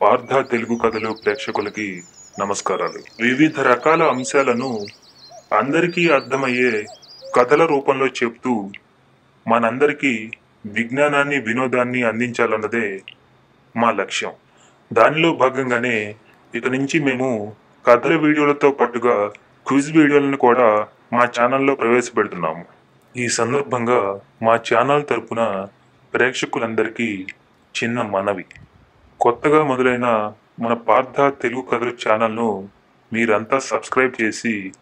పార్థ తెలుగు కథలు ప్రేక్షకులకి నమస్కారాలు. వివిధ రకాల అంశాలను అందరికీ అర్థమయ్యే కథల రూపంలో చెప్తూ మనందరికీ విజ్ఞానాన్ని, వినోదాన్ని అందించాలన్నదే మా లక్ష్యం. దానిలో భాగంగానే ఇక నుంచి మేము కథల వీడియోలతో పాటుగా క్విజ్ వీడియోలను కూడా మా ఛానల్లో ప్రవేశపెడుతున్నాము. ఈ సందర్భంగా మా ఛానల్ తరపున ప్రేక్షకులందరికీ చిన్న మనవి. కొత్తగా మొదలైన మన పార్థ తెలుగు కథలు ఛానల్ను మీరంతా సబ్స్క్రైబ్ చేసి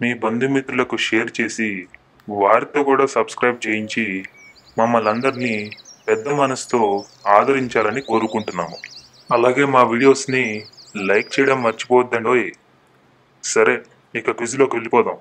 మీ బంధుమిత్రులకు షేర్ చేసి వారితో కూడా సబ్స్క్రైబ్ చేయించి మమ్మల్ని అందరినీ పెద్ద మనసుతో ఆదరించాలని కోరుకుంటున్నాము. అలాగే మా వీడియోస్ని లైక్ చేయడం మర్చిపోవద్దండోయ్. సరే, ఇక క్విజ్లోకి వెళ్ళిపోదాం.